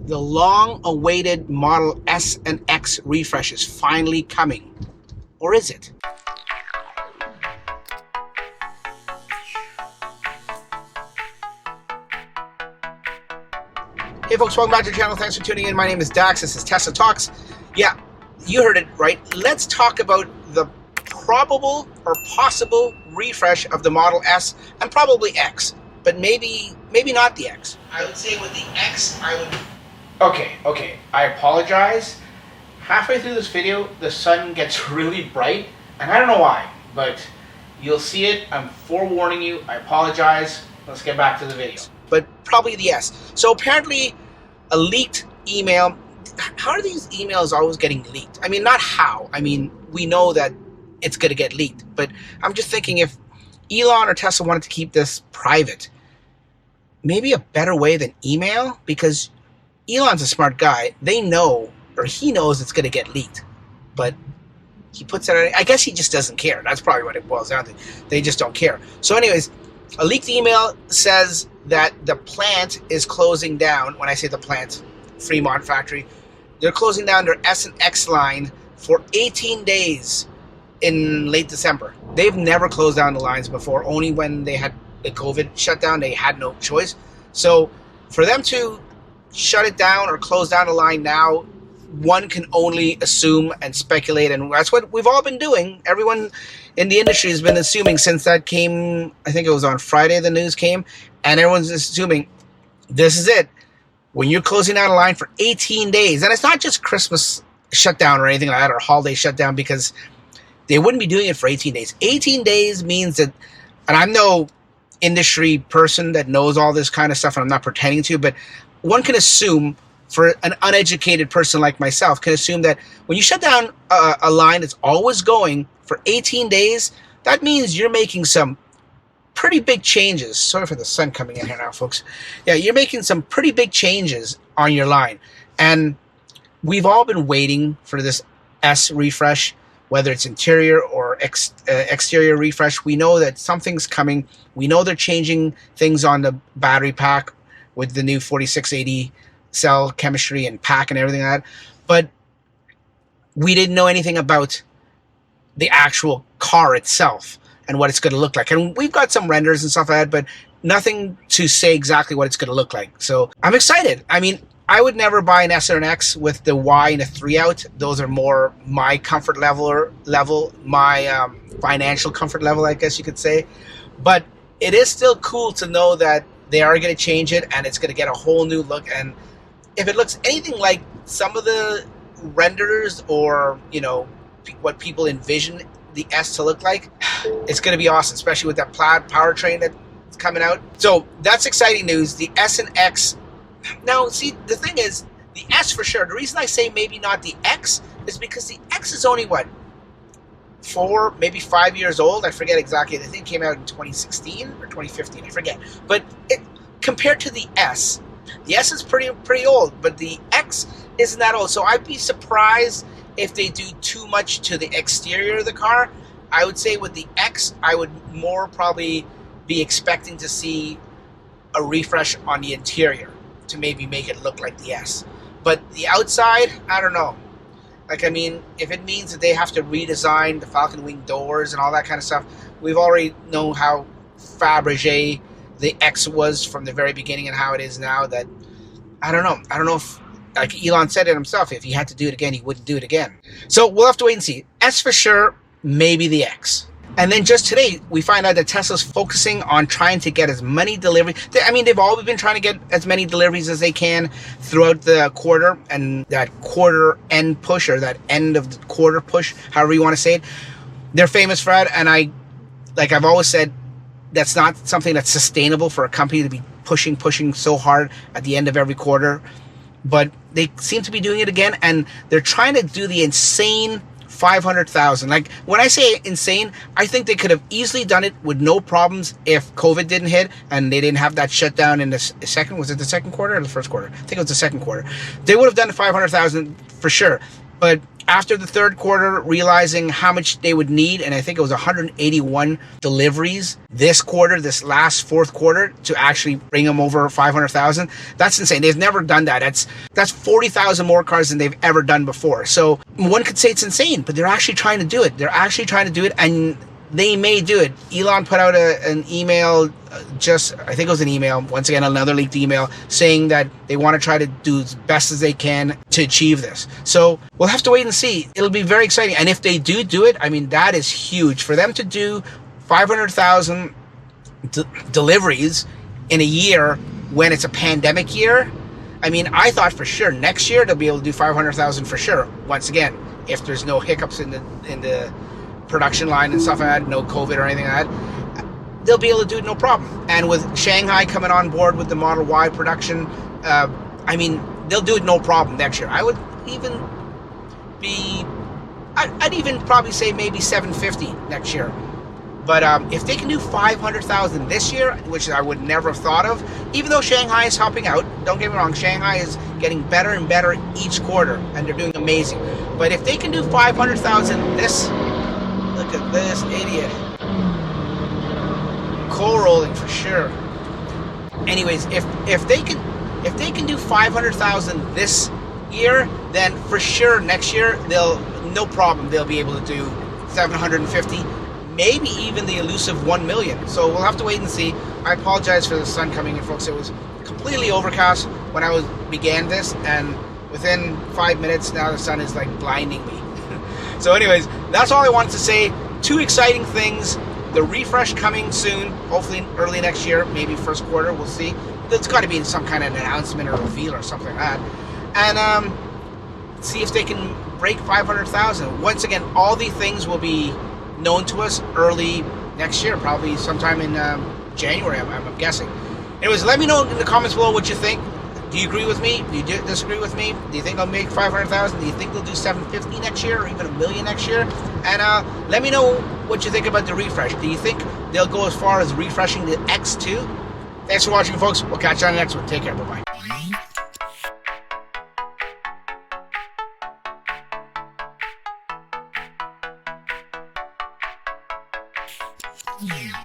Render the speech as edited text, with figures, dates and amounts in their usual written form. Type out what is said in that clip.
The long-awaited Model S and X refresh is finally coming. Or is it? Hey folks, welcome back to the channel. Thanks for tuning in. My name is Dax. This is Tesla Talks. Yeah, you heard it right. Let's talk about the probable or possible refresh of the Model S and probably X, but maybe not the X. I would say with the X, I would... Okay, I apologize. Halfway through this video, the sun gets really bright, and I don't know why, but you'll see it. I'm forewarning you. I apologize. Let's get back to the video. But probably the S. So apparently a leaked email. How are these emails always getting leaked? I mean, not how. I mean, we know that it's going to get leaked, but I'm just thinking if Elon or Tesla wanted to keep this private, maybe a better way than email, because Elon's a smart guy. They know, or he knows it's going to get leaked, but he puts it out. I guess he just doesn't care. That's probably what it boils down to. They just don't care. So anyways, a leaked email says that the plant is closing down. When I say the plant, Fremont factory, they're closing down their S and X line for 18 days in late December. They've never closed down the lines before. Only when they had the COVID shutdown, they had no choice. So for them to shut it down or close down the line now, one can only assume and speculate, and that's what we've all been doing. Everyone in the industry has been assuming since that came. I think it was on Friday the news came, and everyone's assuming this is it. When you're closing down a line for 18 days, and it's not just Christmas shutdown or anything like that, or holiday shutdown, because they wouldn't be doing it for 18 days. 18 days means that, and I'm no industry person that knows all this kind of stuff, and I'm not pretending to, but one can assume, for an uneducated person like myself, can assume that when you shut down a line that's always going for 18 days, that means you're making some pretty big changes. Sorry for the sun coming in here now, folks. Yeah, you're making some pretty big changes on your line. And we've all been waiting for this S refresh, whether it's interior or exterior refresh. We know that something's coming. We know they're changing things on the battery pack with the new 4680 cell chemistry and pack and everything like that. But we didn't know anything about the actual car itself and what it's going to look like. And we've got some renders and stuff like that, but nothing to say exactly what it's going to look like. So I'm excited. I mean, I would never buy an S or an X with the Y and a 3 out. Those are more my comfort level, my financial comfort level, I guess you could say. But it is still cool to know that they are going to change it, and it's going to get a whole new look. And if it looks anything like some of the renders, or what people envision the S to look like, it's going to be awesome, especially with that plaid powertrain that's coming out. So that's exciting news. The S and X. Now, see, the thing is, the S for sure. The reason I say maybe not the X is because the X is only, what, 4, maybe 5 years old? I forget exactly. I think it came out in 2016 or 2015. I forget. But compared to the S is pretty old, but the X isn't that old. So I'd be surprised if they do too much to the exterior of the car. I would say with the X, I would more probably be expecting to see a refresh on the interior to maybe make it look like the S. But the outside, I don't know. Like, I mean, if it means that they have to redesign the Falcon Wing doors and all that kind of stuff, we've already known how Fabergé the X was from the very beginning and how it is now. That I don't know if, like Elon said it himself, if he had to do it again, he wouldn't do it again. So we'll have to wait and see. S for sure, maybe the X. And then just today, we find out that Tesla's focusing on trying to get as many deliveries. I mean, they've always been trying to get as many deliveries as they can throughout the quarter, and that quarter end push, or that end of the quarter push, however you want to say it. They're famous for that, and I've always said, that's not something that's sustainable for a company to be pushing so hard at the end of every quarter. But they seem to be doing it again, and they're trying to do the insane 500,000. Like, when I say insane, I think they could have easily done it with no problems if COVID didn't hit and they didn't have that shutdown in the second. Was it the second quarter or the first quarter? I think it was the second quarter. They would have done 500,000 for sure. But After the third quarter, realizing how much they would need, and I think it was 181 deliveries this quarter, this last fourth quarter, to actually bring them over 500,000. That's insane. They've never done that. That's 40,000 more cars than they've ever done before. So one could say it's insane, but they're actually trying to do it. They're actually trying to do it, and they may do it. Elon put out an email, I think it was an email, once again, another leaked email, saying that they want to try to do as best as they can to achieve this. So we'll have to wait and see. It'll be very exciting. And if they do it, I mean, that is huge. For them to do 500,000 deliveries in a year when it's a pandemic year, I mean, I thought for sure next year they'll be able to do 500,000 for sure. Once again, if there's no hiccups in the production line and stuff like that, no COVID or anything like that, they'll be able to do it no problem. And with Shanghai coming on board with the Model Y production, I mean, they'll do it no problem next year. I'd even probably say maybe 750 next year. But if they can do 500,000 this year, which I would never have thought of, even though Shanghai is helping out, don't get me wrong, Shanghai is getting better and better each quarter, and they're doing amazing. But if they can do 500,000 this, look at this idiot. Co-rolling for sure. Anyways, if they can do 500,000 this year, then for sure next year no problem they'll be able to do 750, maybe even the elusive 1 million. So we'll have to wait and see. I apologize for the sun coming in, folks. It was completely overcast when I began this, and within 5 minutes now the sun is like blinding me. So anyways, that's all I wanted to say. Two exciting things. The refresh coming soon, hopefully early next year, maybe first quarter, we'll see. There's got to be some kind of an announcement or reveal or something like that. And see if they can break 500,000. Once again, all these things will be known to us early next year, probably sometime in January, I'm guessing. Anyways, let me know in the comments below what you think. Do you agree with me? Do you disagree with me? Do you think they'll make 500,000? Do you think they'll do 750 next year or even 1 million next year? And let me know what you think about the refresh. Do you think they'll go as far as refreshing the X2? Thanks for watching, folks. We'll catch you on the next one. Take care. Bye-bye. Yeah.